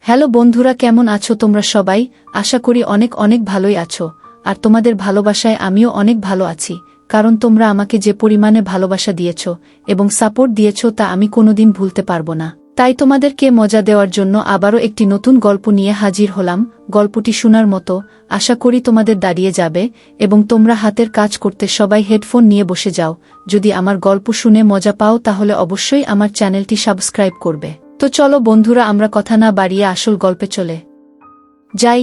Hello বন্ধুরা, কেমন আছো তোমরা সবাই? আশা করি অনেক অনেক ভালোই আছো। আর তোমাদের ভালোবাসায় আমিও অনেক ভালো আছি, কারণ তোমরা আমাকে যে পরিমাণে ভালোবাসা দিয়েছ এবং সাপোর্ট দিয়েছ তা আমি কোনোদিন ভুলতে পারবো না। তাই তোমাদেরকে মজা দেওয়ার জন্য আবারও একটি নতুন গল্প নিয়ে হাজির হলাম। গল্পটি শোনার মতো, আশা করি তোমাদের দাঁড়িয়ে যাবে এবং তোমরা হাতের কাজ করতে সবাই হেডফোন নিয়ে বসে যাও। যদি আমার গল্প শুনে মজা পাও তাহলে অবশ্যই আমার চ্যানেলটি সাবস্ক্রাইব করবে। তো চলো বন্ধুরা, আমরা কথা না বাড়িয়ে আসল গল্পে চলে যাই।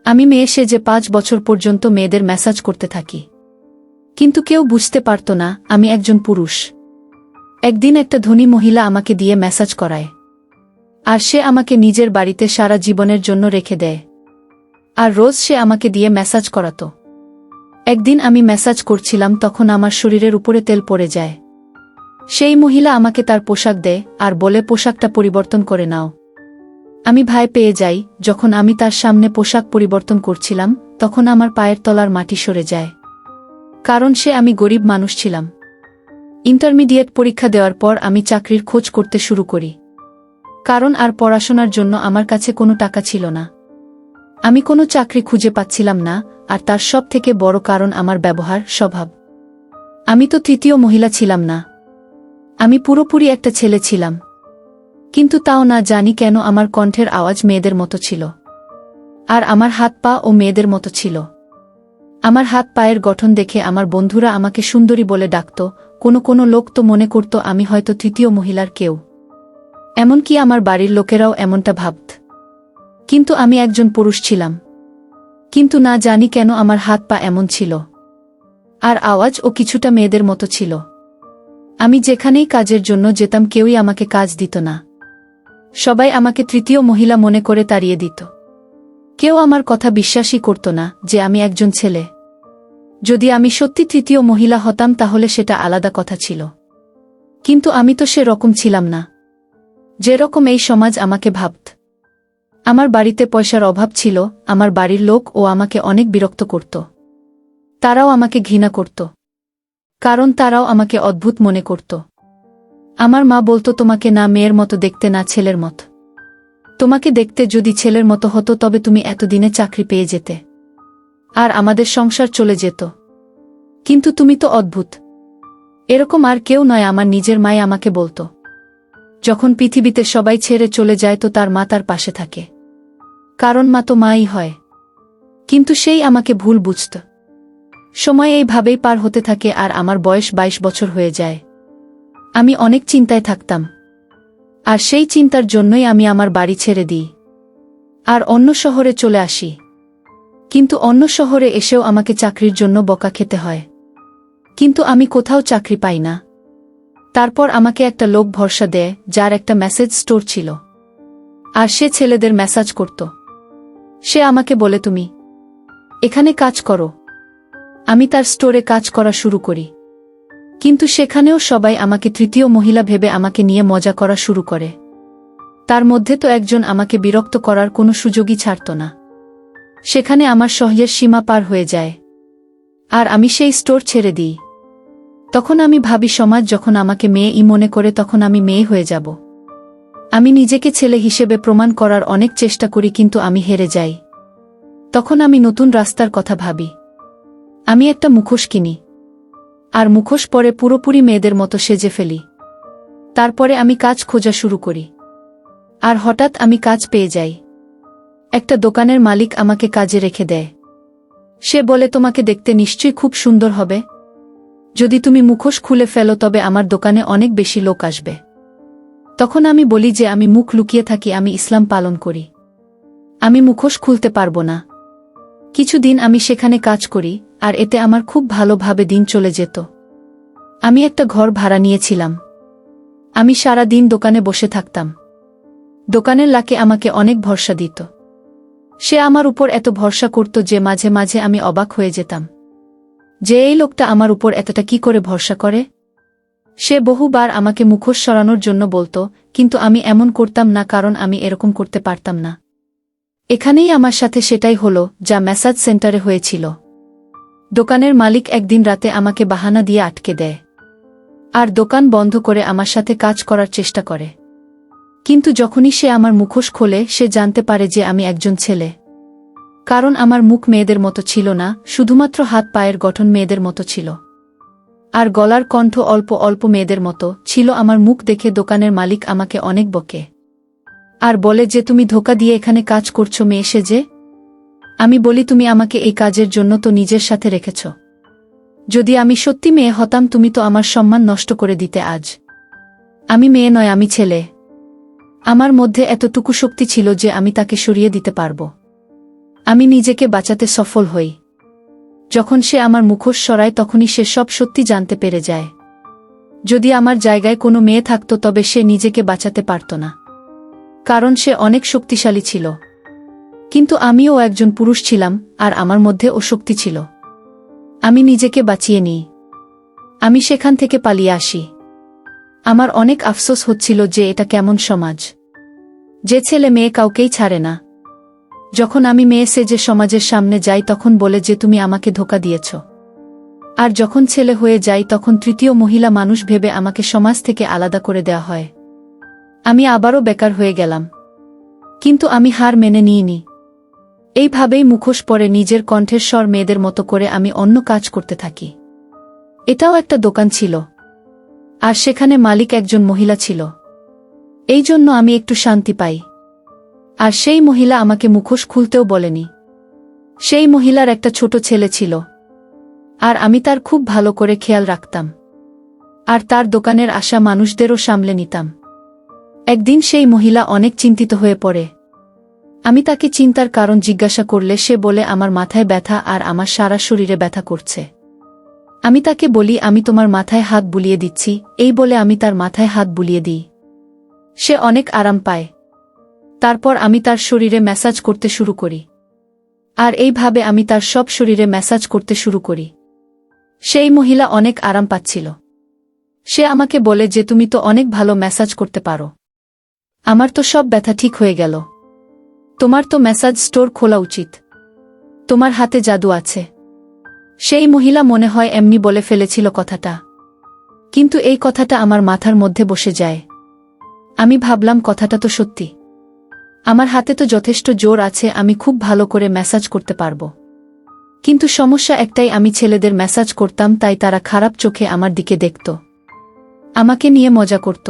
আমি মেয়ে সেজে 5 বছর পর্যন্ত মেয়েদের ম্যাসাজ করতে থাকি, কিন্তু কেউ বুঝতে পারত না আমি একজন পুরুষ। একদিন একটা ধনী মহিলা আমাকে দিয়ে ম্যাসাজ করায়, আর সে আমাকে নিজের বাড়িতে সারা জীবনের জন্য রেখে দেয়। আর রোজ সে আমাকে দিয়ে ম্যাসাজ করাতো। একদিন আমি ম্যাসাজ করছিলাম, তখন আমার শরীরের উপরে তেল পড়ে যায়। সেই মহিলা আমাকে তার পোশাক দেয় আর বলে পোশাকটা পরিবর্তন করে নাও। আমি ভয় পেয়ে যাই। যখন আমি তার সামনে পোশাক পরিবর্তন করছিলাম, তখন আমার পায়ের তলার মাটি সরে যায়, কারণ আমি গরিব মানুষ ছিলাম। ইন্টারমিডিয়েট পরীক্ষা দেওয়ার পর আমি চাকরির খোঁজ করতে শুরু করি, কারণ আর পড়াশোনার জন্য আমার কাছে কোনো টাকা ছিল না। আমি কোনো চাকরি খুঁজে পাচ্ছিলাম না, আর তার সব থেকে বড় কারণ আমার ব্যবহার, স্বভাব। আমি তো তৃতীয় মহিলা ছিলাম না, আমি পুরোপুরি একটা ছেলে ছিলাম। কিন্তু তাও না জানি কেন আমার কণ্ঠের আওয়াজ মেয়েদের মতো ছিল, আর আমার হাত পা ও মেয়েদের মতো ছিল। আমার হাত পায়ের গঠন দেখে আমার বন্ধুরা আমাকে সুন্দরী বলে ডাকত। কোনো লোক তো মনে করত আমি হয়তো তৃতীয় মহিলার কেউ। এমনকি আমার বাড়ির লোকেরাও এমনটা ভাবত। কিন্তু আমি একজন পুরুষ ছিলাম। কিন্তু না জানি কেন আমার হাত পা এমন ছিল, আর আওয়াজ ও কিছুটা মেয়েদের মতো ছিল। আমি যেখানেই কাজের জন্য যেতাম কেউই আমাকে কাজ দিত না। সবাই আমাকে তৃতীয় মহিলা মনে করে তাড়িয়ে দিত। কেউ আমার কথা বিশ্বাসই করত না যে আমি একজন ছেলে। যদি আমি সত্যি তৃতীয় মহিলা হতাম তাহলে সেটা আলাদা কথা ছিল, কিন্তু আমি তো সে রকম ছিলাম না যেরকম এই সমাজ আমাকে ভাবত। আমার বাড়িতে পয়সার অভাব ছিল, আমার বাড়ির লোক ও আমাকে অনেক বিরক্ত করত। তারাও আমাকে ঘৃণা করত, কারণ তারাও আমাকে অদ্ভুত মনে করত। আমার মা বলতো, তোমাকে না মেয়ের মতো দেখতে না ছেলের মতো। তোমাকে দেখতে যদি ছেলের মতো হতো তবে তুমি এতদিনে চাকরি পেয়ে যেতে, আর আমাদের সংসার চলে যেত। কিন্তু তুমি তো অদ্ভুত। এরকম আর কেউ নয়, আমার নিজের মাই আমাকে বলতো। যখন পৃথিবীতে সবাই ছেড়ে চলে যায় তো তার মা তার পাশে থাকে, কারণ মা তো মাই হয়। কিন্তু সেই আমাকে ভুল বুঝত। সময় এইভাবেই পার হতে থাকে, আর আমার বয়স 22 বছর হয়ে যায়। আমি অনেক চিন্তায় থাকতাম, আর সেই চিন্তার জন্যই আমি আমার বাড়ি ছেড়ে দিই আর অন্য শহরে চলে আসি। কিন্তু অন্য শহরে এসেও আমাকে চাকরির জন্য বকা খেতে হয়, কিন্তু আমি কোথাও চাকরি পাই না। তারপর আমাকে একটা লোক ভরসা দেয়, যার একটা ম্যাসেজ স্টোর ছিল, আর সে ছেলেদের ম্যাসাজ করত। সে আমাকে বলে, তুমি এখানে কাজ করো। আমি তার স্টোরে কাজ করা শুরু করি, কিন্তু সেখানেও সবাই আমাকে তৃতীয় মহিলা ভেবে আমাকে নিয়ে মজা করা শুরু করে। তার মধ্যে তো একজন আমাকে বিরক্ত করার কোনো সুযোগই ছাড়ত না। সেখানে আমার সহ্যের সীমা পার হয়ে যায়, আর আমি সেই স্টোর ছেড়ে দিই। তখন আমি ভাবি, সমাজ যখন আমাকে মেয়েই মনে করে তখন আমি মেয়ে হয়ে যাব। আমি নিজেকে ছেলে হিসেবে প্রমাণ করার অনেক চেষ্টা করি, কিন্তু আমি হেরে যাই। তখন আমি নতুন রাস্তার কথা ভাবি। আমি একটা মুখোশ কিনি, আর মুখোশ পরে পুরোপুরি মেয়েদের মতো সেজে ফেলি। তারপরে আমি কাজ খোঁজা শুরু করি, আর হঠাৎ আমি কাজ পেয়ে যাই। একটা দোকানের মালিক আমাকে কাজে রেখে দেয়। সে বলে, তোমাকে দেখতে নিশ্চয়ই খুব সুন্দর হবে। যদি তুমি মুখোশ খুলে ফেলো তবে আমার দোকানে অনেক বেশি লোক আসবে। তখন আমি বলি যে আমি মুখ লুকিয়ে থাকি, আমি ইসলাম পালন করি, আমি মুখোশ খুলতে পারবো না। কিছুদিন আমি সেখানে কাজ করি, আর এতে আমার খুব ভালোভাবে দিন চলে যেত। আমি একটা ঘর ভাড়া নিয়েছিলাম। আমি সারা দিন দোকানে বসে থাকতাম। দোকানের লাকে আমাকে অনেক ভরসা দিত। সে আমার উপর এত ভরসা করত যে মাঝে মাঝে আমি অবাক হয়ে যেতাম যে এই লোকটা আমার উপর এতটা কি করে ভরসা করে। সে বহুবার আমাকে মুখোশ সরানোর জন্য বলতো, কিন্তু আমি এমন করতাম না, কারণ আমি এরকম করতে পারতাম না। এখানেই আমার সাথে সেটাই হলো যা ম্যাসাজ সেন্টারে হয়েছিল। দোকানের মালিক একদিন রাতে আমাকে বাহানা দিয়ে আটকে দেয়, আর দোকান বন্ধ করে আমার সাথে কাজ করার চেষ্টা করে। কিন্তু যখনই সে আমার মুখোশ খোলে সে জানতে পারে যে আমি একজন ছেলে। কারণ আমার মুখ মেয়েদের মতো ছিল না, শুধুমাত্র হাত পায়ের গঠন মেয়েদের মতো ছিল। আর গলার কণ্ঠ অল্প অল্প মেয়েদের মতো ছিল। আমার মুখ দেখে দোকানের মালিক আমাকে অনেক বকে আর বলে যে তুমি ধোঁকা দিয়ে এখানে কাজ করছো মেয়ে সেজে। আমি বলি তুমি আমাকে এই কাজের জন্য তো নিজের সাথে রেখেছ। যদি আমি সত্যি মেয়ে হতাম তুমি তো আমার সম্মান নষ্ট করে দিতে আজ। আমি মেয়ে নয়, আমি ছেলে। আমার মধ্যে এতটুকু শক্তি ছিল যে আমি তাকে সরিয়ে দিতে পারব। আমি নিজেকে বাঁচাতে সফল হই। যখন সে আমার মুখোশ সরায় তখনই সে সব সত্যি জানতে পেরে যায়। যদি আমার জায়গায় কোনো মেয়ে থাকত তবে সে নিজেকে বাঁচাতে পারত না, কারণ সে অনেক শক্তিশালী ছিল। কিন্তু আমিও একজন পুরুষ ছিলাম আর আমার মধ্যে ও শক্তি ছিল। আমি নিজেকে বাঁচিয়ে নিই। আমি সেখান থেকে পালিয়ে আসি। আমার অনেক আফসোস হচ্ছিল যে এটা কেমন সমাজ, যে ছেলে মেয়ে কাউকেই ছাড়ে না। যখন আমি মেয়ে সেজে সমাজের সামনে যাই তখন বলে যে তুমি আমাকে ধোঁকা দিয়েছ। আর যখন ছেলে হয়ে যাই তখন তৃতীয় মহিলা মানুষ ভেবে আমাকে সমাজ থেকে আলাদা করে দেওয়া হয়। আমি আবারও বেকার হয়ে গেলাম। কিন্তু আমি হার মেনে নিইনি। এইভাবেই মুখোশ পরে নিজের কণ্ঠের স্বর মেয়েদের মতো করে আমি অন্য কাজ করতে থাকি। এটাও একটা দোকান ছিল, আর সেখানে মালিক একজন মহিলা ছিল। এই জন্য আমি একটু শান্তি পাই। আর সেই মহিলা আমাকে মুখোশ খুলতেও বলেনি। সেই মহিলার একটা ছোট ছেলে ছিল, আর আমি তার খুব ভালো করে খেয়াল রাখতাম। আর তার দোকানের আসা মানুষদেরও সামলে নিতাম। একদিন সেই মহিলা অনেক চিন্তিত হয়ে পড়ে। আমি তাকে চিন্তার কারণ জিজ্ঞাসা করলে সে বলে আমার মাথায় ব্যথা আর আমার সারা শরীরে ব্যথা করছে। আমি তাকে বলি আমি তোমার মাথায় হাত বুলিয়ে দিচ্ছি। এই বলে আমি তার মাথায় হাত বুলিয়ে দিই। সে অনেক আরাম পায়। তারপর আমি তার শরীরে ম্যাসাজ করতে শুরু করি। আর এইভাবে আমি তার সব শরীরে ম্যাসাজ করতে শুরু করি। সেই মহিলা অনেক আরাম পাচ্ছিল। সে আমাকে বলে যে তুমি তো অনেক ভালো ম্যাসাজ করতে পারো। আমার তো সব ব্যথা ঠিক হয়ে গেল। তোমার তো ম্যাসাজ স্টোর খোলা উচিত। তোমার হাতে জাদু আছে। সেই মহিলা মনে হয় এমনি বলে ফেলেছিল কথাটা, কিন্তু এই কথাটা আমার মাথার মধ্যে বসে যায়। আমি ভাবলাম কথাটা তো সত্যি। আমার হাতে তো যথেষ্ট জোর আছে, আমি খুব ভালো করে ম্যাসাজ করতে পারবো। কিন্তু সমস্যা একটাই, আমি ছেলেদের ম্যাসাজ করতাম তাই তারা খারাপ চোখে আমার দিকে দেখত, আমাকে নিয়ে মজা করত।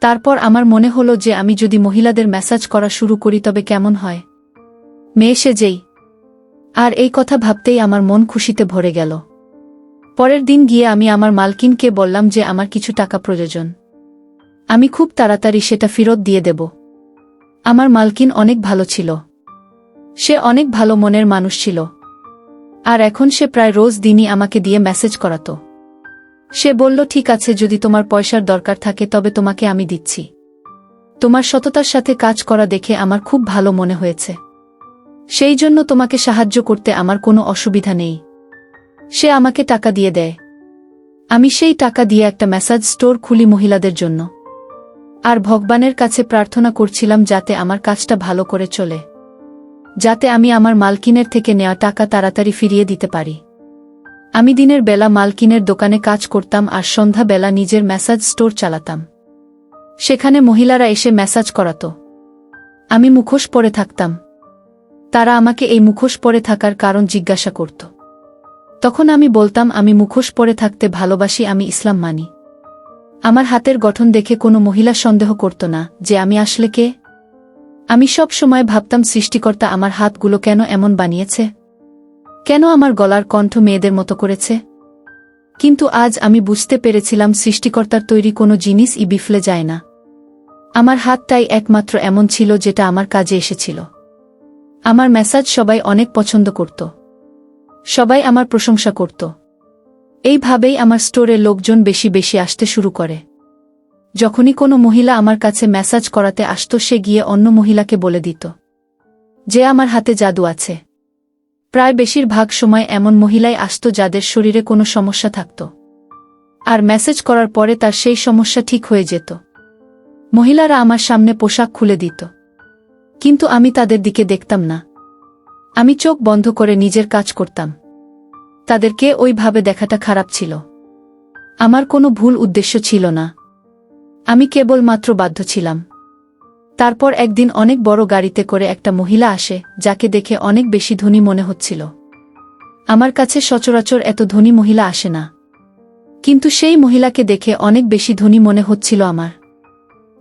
তারপর আমার মনে হলো যে আমি যদি মহিলাদের ম্যাসাজ করা শুরু করি তবে কেমন হয়, মেয়ে সেজেই। আর এই কথা ভাবতেই আমার মন খুশিতে ভরে গেল। পরের দিন গিয়ে আমি আমার মালকিনকে বললাম যে আমার কিছু টাকা প্রয়োজন, আমি খুব তাড়াতাড়ি সেটা ফেরত দিয়ে দেব। আমার মালকিন অনেক ভালো ছিল। সে অনেক ভালো মনের মানুষ ছিল। আর এখন সে প্রায় রোজ দিনই আমাকে দিয়ে মেসেজ করাতো। সে বলল ঠিক আছে, যদি তোমার পয়সার দরকার থাকে তবে তোমাকে আমি দিচ্ছি। তোমার সততার সাথে কাজ করা দেখে আমার খুব ভালো মনে হয়েছে। সেই জন্য তোমাকে সাহায্য করতে আমার কোনো অসুবিধা নেই। সে আমাকে টাকা দিয়ে দেয়। আমি সেই টাকা দিয়ে একটা ম্যাসাজ স্টোর খুলি মহিলাদের জন্য। আর ভগবানের কাছে প্রার্থনা করছিলাম যাতে আমার কাজটা ভালো করে চলে, যাতে আমি আমার মালকিনের থেকে নেওয়া টাকা তাড়াতাড়ি ফিরিয়ে দিতে পারি। আমি দিনের বেলা মালকিনের দোকানে কাজ করতাম আর সন্ধ্যা বেলা নিজের ম্যাসাজ স্টোর চালাতাম। সেখানে মহিলারা এসে ম্যাসাজ করাতো। আমি মুখোশ পরে থাকতাম। তারা আমাকে এই মুখোশ পরে থাকার কারণ জিজ্ঞাসা করত। তখন আমি বলতাম আমি মুখোশ পরে থাকতে ভালোবাসি, আমি ইসলাম মানি। আমার হাতের গঠন দেখে কোনো মহিলা সন্দেহ করত না যে আমি আসলে কে। আমি সব সময় ভাবতাম সৃষ্টিকর্তা আমার হাতগুলো কেন এমন বানিয়েছে, কেন আমার গলার কণ্ঠ মেয়েদের মতো করেছে। কিন্তু আজ আমি বুঝতে পেরেছিলাম সৃষ্টিকর্তার তৈরি কোনো জিনিসই বিফলে যায় না। আমার হাতটাই একমাত্র এমন ছিল যেটা আমার কাজে এসেছিল। আমার ম্যাসাজ সবাই অনেক পছন্দ করত। সবাই আমার প্রশংসা করত। এইভাবেই আমার স্টোরে লোকজন বেশি বেশি আসতে শুরু করে। যখনই কোনো মহিলা আমার কাছে ম্যাসাজ করাতে আসত সে গিয়ে অন্য মহিলাকে বলে দিত যে আমার হাতে জাদু আছে। প্রায় বেশিরভাগ সময় এমন মহিলাই আসত যাদের শরীরে কোনো সমস্যা থাকত, আর ম্যাসাজ করার পরে তার সেই সমস্যা ঠিক হয়ে যেত। মহিলারা আমার সামনে পোশাক খুলে দিত, কিন্তু আমি তাদের দিকে দেখতাম না। আমি চোখ বন্ধ করে নিজের কাজ করতাম। তাদেরকে ওইভাবে দেখাটা খারাপ ছিল। আমার কোনো ভুল উদ্দেশ্য ছিল না। আমি কেবলমাত্র বাধ্য ছিলাম। তারপর একদিন অনেক বড় গাড়িতে করে একটা মহিলা আসে, যাকে দেখে অনেক বেশি ধনী মনে হচ্ছিল। আমার কাছে সচরাচর এত ধনী মহিলা আসে না, কিন্তু সেই মহিলাকে দেখে অনেক বেশি ধনী মনে হচ্ছিল আমার।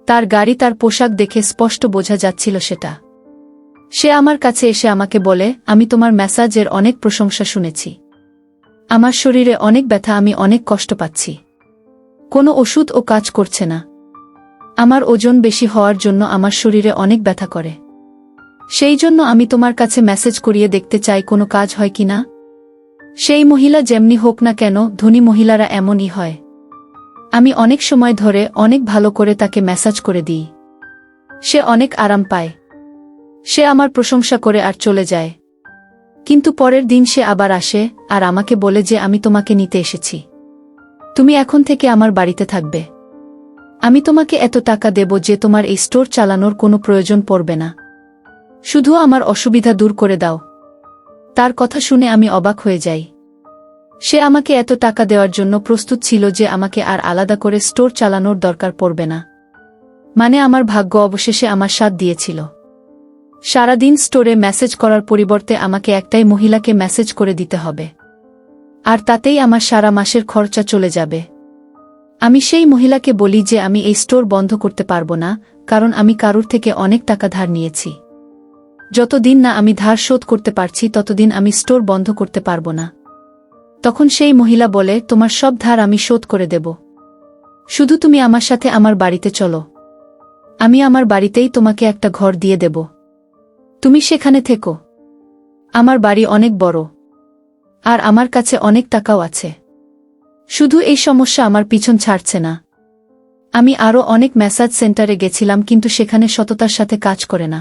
তার গাড়ি, তার পোশাক দেখে স্পষ্ট বোঝা যাচ্ছিল সেটা। সে আমার কাছে এসে আমাকে বলে, আমি তোমার মেসাজের অনেক প্রশংসা শুনেছি। আমার শরীরে অনেক ব্যথা, আমি অনেক কষ্ট পাচ্ছি। কোনো ওষুধ ও কাজ করছে না। আমার ওজন বেশি হওয়ার জন্য আমার শরীরে অনেক ব্যথা করে। সেই জন্য আমি তোমার কাছে মেসেজ করিয়ে দেখতে চাই কোনো কাজ হয় কিনা। সেই মহিলা যেমনি হোক না কেন, ধনী মহিলারা এমনই হয়। আমি অনেক সময় ধরে অনেক ভালো করে তাকে মেসাজ করে দিই। সে অনেক আরাম পায়। সে আমার প্রশংসা করে আর চলে যায়। কিন্তু পরের দিন সে আবার আসে আর আমাকে বলে যে আমি তোমাকে নিতে এসেছি। তুমি এখন থেকে আমার বাড়িতে থাকবে। আমি তোমাকে এত টাকা দেব যে তোমার এই স্টোর চালানোর কোনো প্রয়োজন পড়বে না। শুধু আমার অসুবিধা দূর করে দাও। তার কথা শুনে আমি অবাক হয়ে যাই। সে আমাকে এত টাকা দেওয়ার জন্য প্রস্তুত ছিল যে আমাকে আর আলাদা করে স্টোর চালানোর দরকার পড়বে না। মানে আমার ভাগ্য অবশেষে আমার সাথ দিয়েছিল। সারাদিন স্টোরে মেসেজ করার পরিবর্তে আমাকে একটাই মহিলাকে মেসেজ করে দিতে হবে, আর তাতেই আমার সারা মাসের খরচা চলে যাবে। আমি সেই মহিলাকে বলি যে আমি এই স্টোর বন্ধ করতে পারবো না, কারণ আমি কারুর থেকে অনেক টাকা ধার নিয়েছি। যতদিন না আমি ধার শোধ করতে পারছি ততদিন আমি স্টোর বন্ধ করতে পারবো না। তখন সেই মহিলা বলে, তোমার সব ধার আমি শোধ করে দেব। শুধু তুমি আমার সাথে আমার বাড়িতে চলো। আমি আমার বাড়িতেই তোমাকে একটা ঘর দিয়ে দেব। তুমি সেখানে থেকো। আমার বাড়ি অনেক বড়, আর আমার কাছে অনেক টাকাও আছে। শুধু এই সমস্যা আমার পিছন ছাড়ছে না। আমি আরও অনেক ম্যাসাজ সেন্টারে গেছিলাম, কিন্তু সেখানে সততার সাথে কাজ করে না।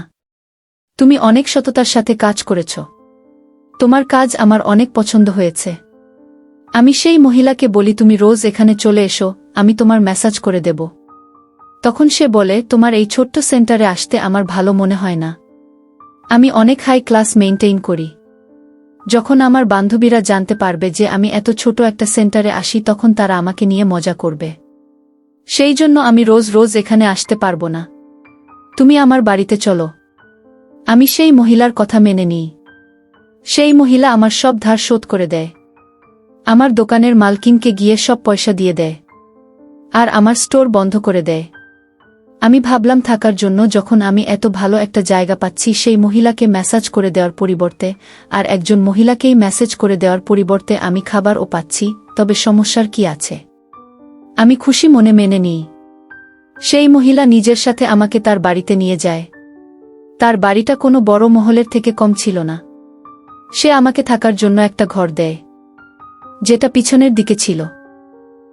তুমি অনেক সততার সাথে কাজ করেছ। তোমার কাজ আমার অনেক পছন্দ হয়েছে। আমি সেই মহিলাকে বলি, তুমি রোজ এখানে চলে এসো, আমি তোমার ম্যাসাজ করে দেব। তখন সে বলে, তোমার এই ছোট্ট সেন্টারে আসতে আমার ভালো মনে হয় না। আমি অনেক হাই ক্লাস মেইনটেইন করি। যখন আমার বান্ধবীরা জানতে পারবে যে আমি এত ছোট একটা সেন্টারে আসি, তখন তারা আমাকে নিয়ে মজা করবে। সেই জন্য আমি রোজ রোজ এখানে আসতে পারবো না। তুমি আমার বাড়িতে চলো। আমি সেই মহিলার কথা মেনে নিই। সেই মহিলা আমার সব ধার শোধ করে দেয়। আমার দোকানের মালকিনকে গিয়ে সব পয়সা দিয়ে দেয়, আর আমার স্টোর বন্ধ করে দেয়। আমি ভাবলাম থাকার জন্য, যখন আমি এত ভালো একটা জায়গা পাচ্ছি, সেই মহিলাকে মেসেজ করে দেওয়ার পরিবর্তে আর একজন মহিলাকেই মেসেজ করে দেওয়ার পরিবর্তে আমি খাবারও পাচ্ছি, তবে সমস্যার কি আছে? আমি খুশি মনে মেনে নিই। সেই মহিলা নিজের সাথে আমাকে তার বাড়িতে নিয়ে যায়। তার বাড়িটা কোনো বড় মহলের থেকে কম ছিল না। সে আমাকে থাকার জন্য একটা ঘর দেয়, যেটা পিছনের দিকে ছিল।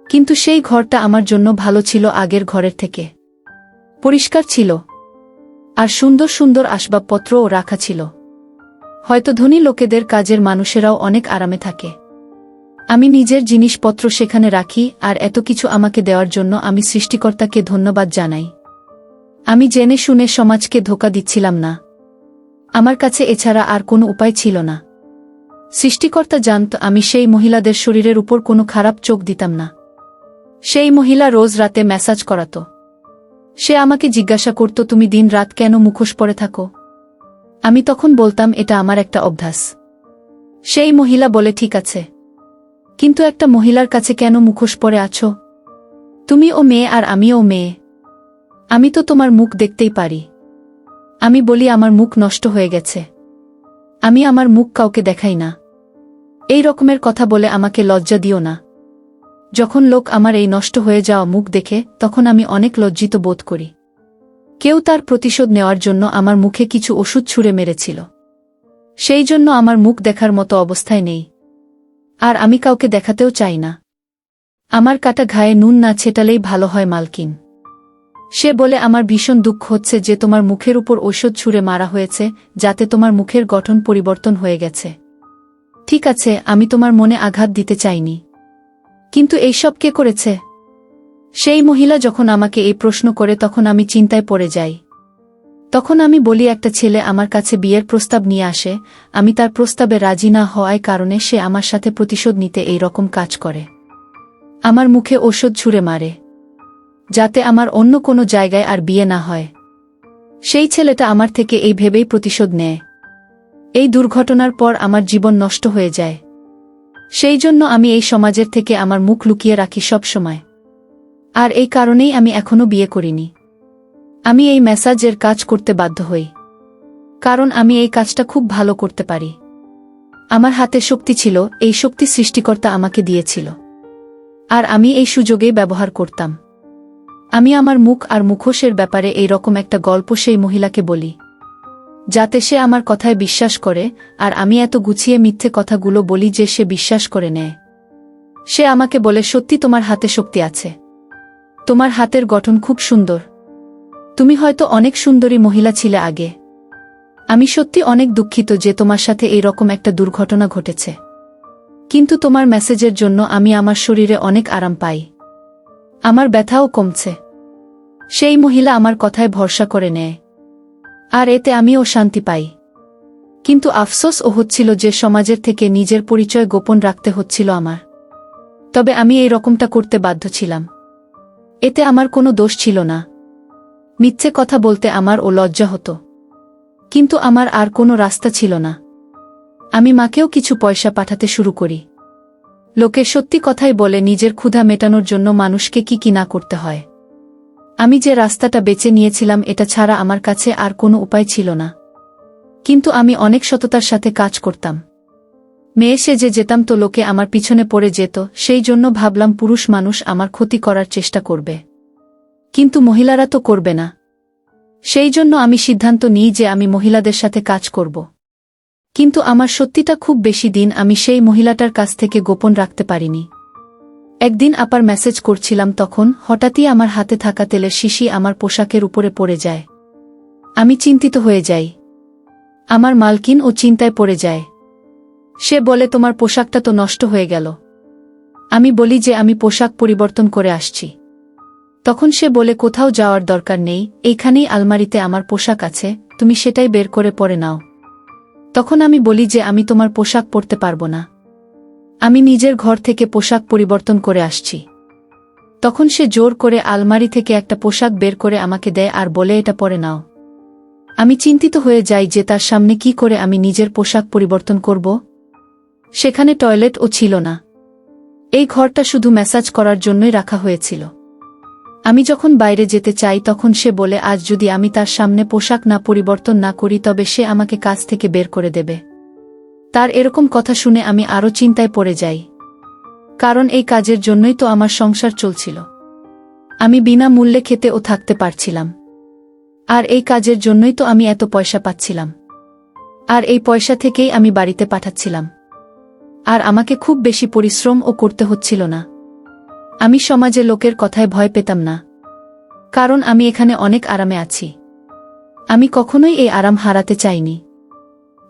কিন্তু সেই ঘরটা আমার জন্য ভালো ছিল আগের ঘরের থেকে। পরিষ্কার ছিল, আর সুন্দর সুন্দর আসবাবপত্রও রাখা ছিল। হয়তো ধনী লোকেদের কাজের মানুষেরাও অনেক আরামে থাকে। আমি নিজের জিনিসপত্র সেখানে রাখি, আর এত কিছু আমাকে দেওয়ার জন্য আমি সৃষ্টিকর্তাকে ধন্যবাদ জানাই। আমি জেনে শুনে সমাজকে ধোঁকা দিচ্ছিলাম না। আমার কাছে এছাড়া আর কোনো উপায় ছিল না। সৃষ্টিকর্তা জানত আমি সেই মহিলাদের শরীরের উপর কোনো খারাপ চোখ দিতাম না। সেই মহিলা রোজ রাতে মেসাজ করাত। সে আমাকে জিজ্ঞাসা করত, তুমি দিন রাত কেন মুখোশ পরে থাকো? আমি তখন বলতাম, এটা আমার একটা অভ্যাস। সেই মহিলা বলে, ঠিক আছে, কিন্তু একটা মহিলার কাছে কেন মুখোশ পরে আছো? তুমি ও মেয়ে আর আমিও মেয়ে। আমি তো তোমার মুখ দেখতেই পারি। আমি বলি, আমার মুখ নষ্ট হয়ে গেছে। আমি আমার মুখ কাউকে দেখাই না। এই রকমের কথা বলে আমাকে লজ্জা দিও না। যখন লোক আমার এই নষ্ট হয়ে যাওয়া মুখ দেখে, তখন আমি অনেক লজ্জিত বোধ করি। কেউ তার প্রতিশোধ নেওয়ার জন্য আমার মুখে কিছু ওষুধ ছুঁড়ে মেরেছিল। সেই জন্য আমার মুখ দেখার মতো অবস্থায় নেই, আর আমি কাউকে দেখাতেও চাই না। আমার কাটা ঘায়ে নুন না ছেটালেই ভালো হয় মালকিন। সে বলে, আমার ভীষণ দুঃখ হচ্ছে যে তোমার মুখের উপর ঔষধ ছুঁড়ে মারা হয়েছে, যাতে তোমার মুখের গঠন পরিবর্তন হয়ে গেছে। ঠিক আছে, আমি তোমার মনে আঘাত দিতে চাইনি, কিন্তু এইসব কে করেছে? সেই মহিলা যখন আমাকে এই প্রশ্ন করে, তখন আমি চিন্তায় পড়ে যাই। তখন আমি বলি, একটা ছেলে আমার কাছে বিয়ের প্রস্তাব নিয়ে আসে। আমি তার প্রস্তাবে রাজি না হওয়ার কারণে সে আমার সাথে প্রতিশোধ নিতে এই রকম কাজ করে। আমার মুখে ঔষধ ছুঁড়ে মারে, যাতে আমার অন্য কোনো জায়গায় আর বিয়ে না হয়। সেই ছেলেটা আমার থেকে এই ভেবেই প্রতিশোধ নেয়। এই দুর্ঘটনার পর আমার জীবন নষ্ট হয়ে যায়। সেই জন্য আমি এই সমাজের থেকে আমার মুখ লুকিয়ে রাখি সব সময়। আর এই কারণেই আমি এখনো বিয়ে করিনি। আমি এই মেসাজের কাজ করতে বাধ্য হই, কারণ আমি এই কাজটা খুব ভালো করতে পারি। আমার হাতে শক্তি ছিল, এই শক্তি সৃষ্টিকর্তা আমাকে দিয়েছিল, আর আমি এই সুযোগেই ব্যবহার করতাম। আমি আমার মুখ আর মুখোশের ব্যাপারে এই রকম একটা গল্প সেই মহিলাকে বলি, যাতে সে আমার কথায় বিশ্বাস করে, আর আমি এত গুছিয়ে মিথ্যে কথাগুলো বলি যে সে বিশ্বাস করে নেয়। সে আমাকে বলে, সত্যি তোমার হাতে শক্তি আছে, তোমার হাতের গঠন খুব সুন্দর, তুমি হয়তো অনেক সুন্দরী মহিলা ছিলে আগে। আমি সত্যি অনেক দুঃখিত যে তোমার সাথে এই রকম একটা দুর্ঘটনা ঘটেছে, কিন্তু তোমার মেসেজের জন্য আমি আমার শরীরে অনেক আরাম পাই, আমার ব্যথাও কমছে। সেই মহিলা আমার কথায় ভরসা করে নেয়, আর এতে আমিও শান্তি পাই। কিন্তু আফসোস ও হচ্ছিল যে সমাজের থেকে নিজের পরিচয় গোপন রাখতে হচ্ছিল আমার। তবে আমি এই রকমটা করতে বাধ্য ছিলাম, এতে আমার কোনো দোষ ছিল না। মিথ্যে কথা বলতে আমার ও লজ্জা হতো, কিন্তু আমার আর কোনো রাস্তা ছিল না। আমি মাকেও কিছু পয়সা পাঠাতে শুরু করি। লোকে সত্যি কথাই বলে, নিজের ক্ষুধা মেটানোর জন্য মানুষকে কি না করতে হয়। আমি যে রাস্তাটা বেছে নিয়েছিলাম, এটা ছাড়া আমার কাছে আর কোনো উপায় ছিল না। কিন্তু আমি অনেক সততার সাথে কাজ করতাম। মেয়ে সেজে যেতাম তো লোকে আমার পিছনে পড়ে যেত, সেই জন্য ভাবলাম পুরুষ মানুষ আমার ক্ষতি করার চেষ্টা করবে, কিন্তু মহিলারা তো করবে না। সেই জন্য আমি সিদ্ধান্ত নিই যে আমি মহিলাদের সাথে কাজ করব। কিন্তু আমার সত্যিটা খুব বেশি দিন আমি সেই মহিলাটার কাছ থেকে গোপন রাখতে পারিনি। একদিন আপার মেসেজ করছিলাম, তখন হঠাৎই আমার হাতে থাকা তেলের শিশি আমার পোশাকের উপরে পড়ে যায়। আমি চিন্তিত হয়ে যাই। আমার মালকিন ও চিন্তায় পড়ে যায়। সে বলে, তোমার পোশাকটা তো নষ্ট হয়ে গেল। আমি বলি যে আমি পোশাক পরিবর্তন করে আসছি। তখন সে বলে, কোথাও যাওয়ার দরকার নেই, এইখানেই আলমারিতে আমার পোশাক আছে, তুমি সেটাই বের করে পরে নাও। তখন আমি বলি যে আমি তোমার পোশাক পরতে পারবো না, আমি নিজের ঘর থেকে পোশাক পরিবর্তন করে আসছি। তখন সে জোর করে আলমারি থেকে একটা পোশাক বের করে আমাকে দেয় আর বলে, এটা পরে নাও। আমি চিন্তিত হয়ে যাই যে তার সামনে কি করে আমি নিজের পোশাক পরিবর্তন করব। সেখানে টয়লেটও ছিল না, এই ঘরটা শুধু ম্যাসাজ করার জন্যই রাখা হয়েছিল। আমি যখন বাইরে যেতে চাই তখন সে বলে, আজ যদি আমি তার সামনে পোশাক না পরিবর্তন না করি তবে সে আমাকে কাজ থেকে বের করে দেবে। তার এরকম কথা শুনে আমি আরও চিন্তায় পড়ে যাই, কারণ এই কাজের জন্যই তো আমার সংসার চলছিল। আমি বিনা মূল্যে খেতে ও থাকতে পারছিলাম, আর এই কাজের জন্যই তো আমি এত পয়সা পাচ্ছিলাম, আর এই পয়সা থেকেই আমি বাড়িতে পাঠাচ্ছিলাম, আর আমাকে খুব বেশি পরিশ্রমও করতে হচ্ছিল না। আমি সমাজে লোকের কথায় ভয় পেতাম না, কারণ আমি এখানে অনেক আরামে আছি। আমি কখনোই এই আরাম হারাতে চাইনি।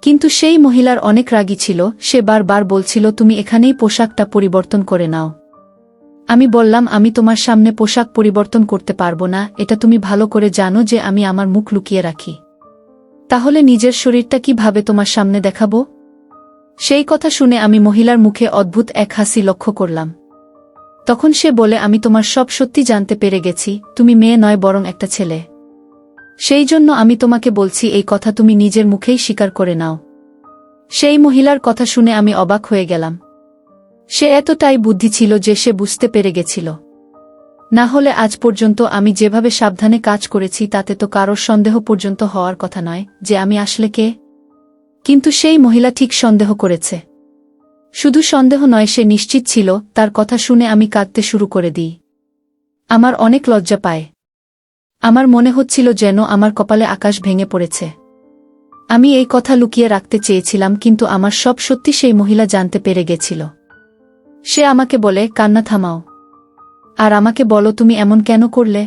কিন্তু সেই মহিলার অনেক রাগী ছিল, সে বারবার বলছিল, তুমি এখানেই পোশাকটা পরিবর্তন করে নাও। আমি বললাম, আমি তোমার সামনে পোশাক পরিবর্তন করতে পারবো না, এটা তুমি ভালো করে জানো যে আমি আমার মুখ লুকিয়ে রাখি। তাহলে নিজের শরীরটা কিভাবে তোমার সামনে দেখাবো? সেই কথা শুনে আমি মহিলার মুখে অদ্ভুত এক হাসি লক্ষ্য করলাম। তখন সে বলে, আমি তোমার সব সত্যি জানতে পেরে গেছি, তুমি মেয়ে নয় বরং একটা ছেলে। সেই জন্য আমি তোমাকে বলছি, এই কথা তুমি নিজের মুখেই স্বীকার করে নাও। সেই মহিলার কথা শুনে আমি অবাক হয়ে গেলাম। সে এতটাই বুদ্ধি ছিল যে সে বুঝতে পেরে গেছিল। না হলে আজ পর্যন্ত আমি যেভাবে সাবধানে কাজ করেছি তাতে তো কারোর সন্দেহ পর্যন্ত হওয়ার কথা নয় যে আমি আসলে কে। কিন্তু সেই মহিলা ঠিক সন্দেহ করেছে। শুধু সন্দেহ নয়, সে নিশ্চিত ছিল। তার কথা শুনে আমি কাঁদতে শুরু করে দিই। আমার অনেক লজ্জা পায়। আমার মনে হচ্ছিল যেন আমার কপালে আকাশ ভেঙে পড়েছে। আমি এই কথা লুকিয়ে রাখতে চেয়েছিলাম, কিন্তু আমার সব সত্যি সেই মহিলা জানতে পেরে গেছিল। সে আমাকে বলে, কান্না থামাও, আর আমাকে বলো তুমি এমন কেন করলে।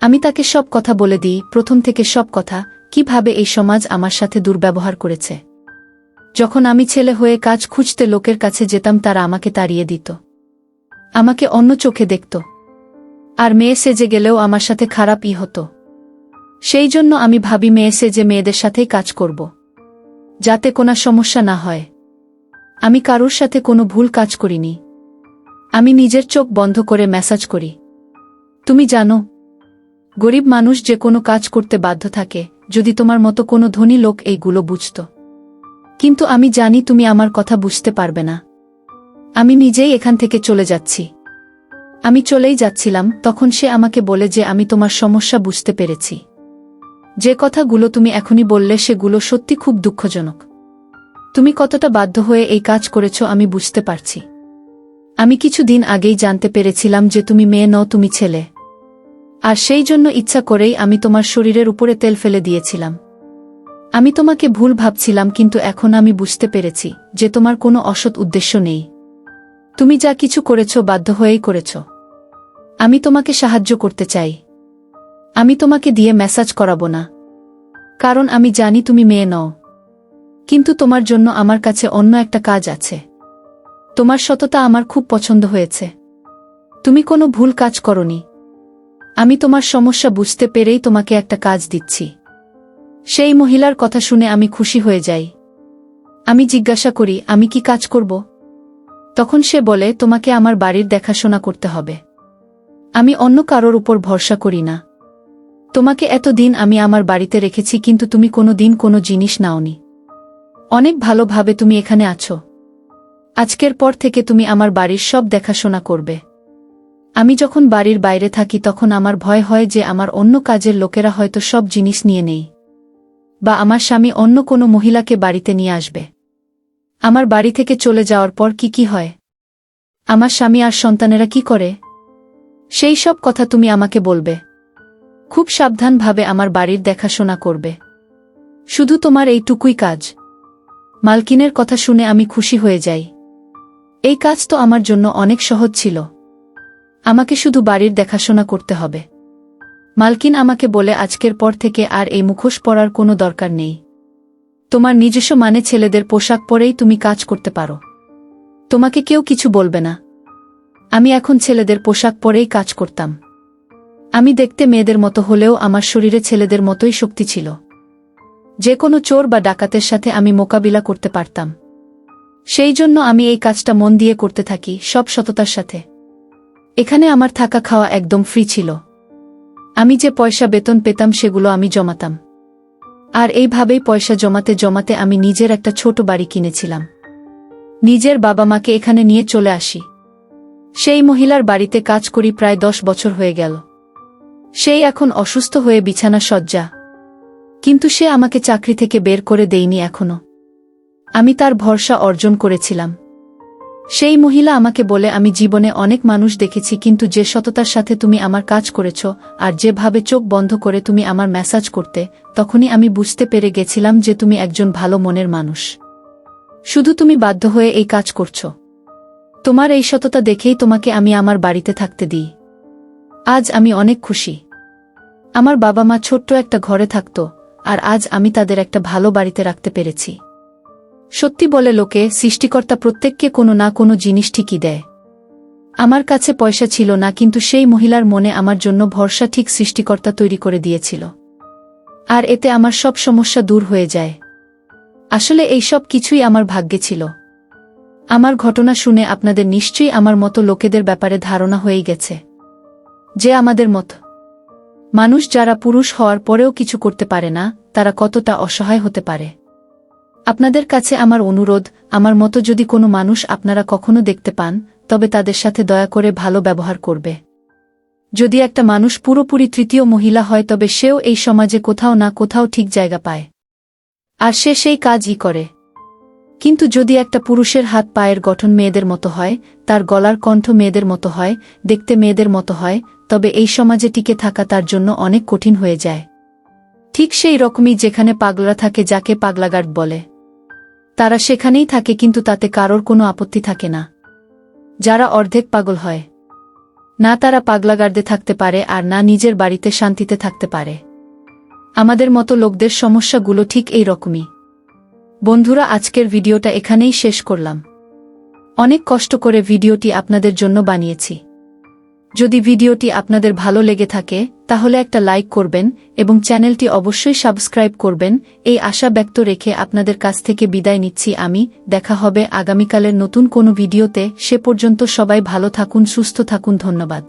আমি তাকে সব কথা বলে দিই, প্রথম থেকে সব কথা, কিভাবে এই সমাজ আমার সাথে দুর্ব্যবহার করেছে। যখন আমি ছেলে হয়ে কাজ খুঁজতে লোকের কাছে যেতাম তারা আমাকে তাড়িয়ে দিত, আমাকে অন্য চোখে দেখত, আর মেয়ে সেজে গেলেও আমার সাথে খারাপই হতো। সেই জন্য আমি ভাবি মেয়ে সেজে মেয়েদের সাথেই কাজ করব, যাতে কোনো সমস্যা না হয়। আমি কারুর সাথে কোনো ভুল কাজ করিনি। আমি নিজের চোখ বন্ধ করে ম্যাসাজ করি। তুমি জানো, গরিব মানুষ যে কোনো কাজ করতে বাধ্য থাকে, যদি তোমার মতো কোনো ধনী লোক এইগুলো বুঝত। কিন্তু আমি জানি তুমি আমার কথা বুঝতে পারবে না। আমি নিজেই এখান থেকে চলে যাচ্ছি। আমি চলেই যাচ্ছিলাম, তখন সে আমাকে বলে যে আমি তোমার সমস্যা বুঝতে পেরেছি। যে কথাগুলো তুমি এখনই বললে সেগুলো সত্যি খুব দুঃখজনক। তুমি কতটা বাধ্য হয়ে এই কাজ করেছ আমি বুঝতে পারছি। আমি কিছুদিন আগেই জানতে পেরেছিলাম যে তুমি মেয়ে নও, তুমি ছেলে। আর সেই জন্য ইচ্ছা করেই আমি তোমার শরীরের উপরে তেল ফেলে দিয়েছিলাম। আমি তোমাকে ভুল ভাবছিলাম, কিন্তু এখন আমি বুঝতে পেরেছি যে তোমার কোনো অসৎ উদ্দেশ্য নেই। তুমি যা কিছু করেছ বাধ্য হয়েই করেছ। আমি তোমাকে সাহায্য করতে চাই। আমি তোমাকে দিয়ে ম্যাসাজ করাবো না, কারণ আমি জানি তুমি মেয়ে নও। কিন্তু তোমার জন্য আমার কাছে অন্য একটা কাজ আছে। তোমার সততা আমার খুব পছন্দ হয়েছে। তুমি কোনো ভুল কাজ করনি। আমি তোমার সমস্যা বুঝতে পেরেই তোমাকে একটা কাজ দিচ্ছি। সেই মহিলার কথা শুনে আমি খুশি হয়ে যাই। আমি জিজ্ঞাসা করি, আমি কি কাজ করব? তখন সে বলে, তোমাকে আমার বাড়ির দেখাশোনা করতে হবে। আমি অন্য কারোর উপর ভরসা করি না। তোমাকে এতদিন আমি আমার বাড়িতে রেখেছি, কিন্তু তুমি কোনো দিন কোনো জিনিস নাওনি। অনেক ভালোভাবে তুমি এখানে আছো। আজকের পর থেকে তুমি আমার বাড়ির সব দেখাশোনা করবে। আমি যখন বাড়ির বাইরে থাকি তখন আমার ভয় হয় যে আমার অন্য কাজের লোকেরা হয়তো সব জিনিস নিয়ে নেই, বা আমার স্বামী অন্য কোনো মহিলাকে বাড়িতে নিয়ে আসবে। আমার বাড়ি থেকে চলে যাওয়ার পর কি হয়? আমার স্বামী আর সন্তানেরা কি করে? সেই সব কথা তুমি আমাকে বলবে। খুব সাবধানভাবে আমার বাড়ির দেখাশোনা করবে। শুধু তোমার এইটুকুই কাজ। মালকিনের কথা শুনে আমি খুশি হয়ে যাই। এই কাজ তো আমার জন্য অনেক সহজ ছিল। আমাকে শুধু বাড়ির দেখাশোনা করতে হবে। মালকিন আমাকে বলে, আজকের পর থেকে আর এই মুখোশ পরার কোনো দরকার নেই। তোমার নিজস্ব ছেলেদের পোশাক পরেই তুমি কাজ করতে পারো। তোমাকে কেউ কিছু বলবে না। আমি এখন ছেলেদের পোশাক পরেই কাজ করতাম। আমি দেখতে মেয়েদের মতো হলেও আমার শরীরে ছেলেদের মতোই শক্তি ছিল। যে কোনো চোর বা ডাকাতের সাথে আমি মোকাবিলা করতে পারতাম। সেই জন্য আমি এই কাজটা মন দিয়ে করতে থাকি, সব সততার সাথে। এখানে আমার থাকা খাওয়া একদম ফ্রি ছিল। আমি যে পয়সা বেতন পেতাম সেগুলো আমি জমাতাম। আর এইভাবেই পয়সা জমাতে জমাতে আমি নিজের একটা ছোট বাড়ি কিনেছিলাম। নিজের বাবা মাকে এখানে নিয়ে চলে আসি। সেই মহিলার বাড়িতে কাজ করি প্রায় 10 বছর হয়ে গেল। সেই এখন অসুস্থ হয়ে বিছানা শয্যা। কিন্তু সে আমাকে চাকরি থেকে বের করে দেয়নি এখনো। আমি তার ভরসা অর্জন করেছিলাম। সেই মহিলা আমাকে বলে, আমি জীবনে অনেক মানুষ দেখেছি, কিন্তু যে সততার সাথে তুমি আমার কাজ করেছ আর যেভাবে চোখ বন্ধ করে তুমি আমার ম্যাসাজ করতে, তখনই আমি বুঝতে পেরে গেছিলাম যে তুমি একজন ভালো মনের মানুষ। শুধু তুমি বাধ্য হয়ে এই কাজ করছ। তোমার এই সততা দেখেই তোমাকে আমি আমার বাড়িতে থাকতে দিই। আজ আমি অনেক খুশি। আমার বাবা মা ছোট্ট একটা ঘরে থাকত, আর আজ আমি তাদের একটা ভালো বাড়িতে রাখতে পেরেছি। সত্যি বলে লোকে, সৃষ্টিকর্তা প্রত্যেককে কোনো না কোনো জিনিস ঠিকই দেয়। আমার কাছে পয়সা ছিল না, কিন্তু সেই মহিলার মনে আমার জন্য ভরসা ঠিক সৃষ্টিকর্তা তৈরি করে দিয়েছিল। আর এতে আমার সব সমস্যা দূর হয়ে যায়। আসলে এই সব কিছুই আমার ভাগ্যে ছিল। আমার ঘটনা শুনে আপনাদের নিশ্চয়ই আমার মতো লোকেদের ব্যাপারে ধারণা হয়েই গেছে, যে আমাদের মতো মানুষ যারা পুরুষ হওয়ার পরেও কিছু করতে পারে না, তারা কতটা অসহায় হতে পারে। আপনাদের কাছে আমার অনুরোধ, আমার মতো যদি কোনো মানুষ আপনারা কখনো দেখতে পান, তবে তাদের সাথে দয়া করে ভালো ব্যবহার করবে। যদি একটা মানুষ পুরোপুরি তৃতীয় মহিলা হয়, তবে সেও এই সমাজে কোথাও না কোথাও ঠিক জায়গা পায়, আর সে সেই কাজই করে। কিন্তু যদি একটা পুরুষের হাত পায়ের গঠন মেয়েদের মতো হয়, তার গলার কণ্ঠ মেয়েদের মতো হয়, দেখতে মেয়েদের মতো হয়, তবে এই সমাজে টিকে থাকা তার জন্য অনেক কঠিন হয়ে যায়। ঠিক সেই রকমই যেখানে পাগলা থাকে, যাকে পাগলাগার্ড বলে, তারা সেখানেই থাকে, কিন্তু তাতে কারোর কোনো আপত্তি থাকে না। যারা অর্ধেক পাগল হয়, না তারা পাগলাগার্ডে থাকতে পারে, আর না নিজের বাড়িতে শান্তিতে থাকতে পারে। আমাদের মতো লোকদের সমস্যাগুলো ঠিক এই রকমই। বন্ধুরা, আজকের ভিডিওটা এখানেই শেষ করলাম। অনেক কষ্ট করে ভিডিওটি আপনাদের জন্য বানিয়েছি। যদি ভিডিওটি আপনাদের ভালো লেগে থাকে, তাহলে একটা লাইক করবেন এবং চ্যানেলটি অবশ্যই সাবস্ক্রাইব করবেন, এই আশা ব্যক্ত রেখে আপনাদের কাছ থেকে বিদায় নিচ্ছি আমি। দেখা হবে আগামীকালের নতুন কোনো ভিডিওতে। সে পর্যন্ত সবাই ভালো থাকুন, সুস্থ থাকুন। ধন্যবাদ।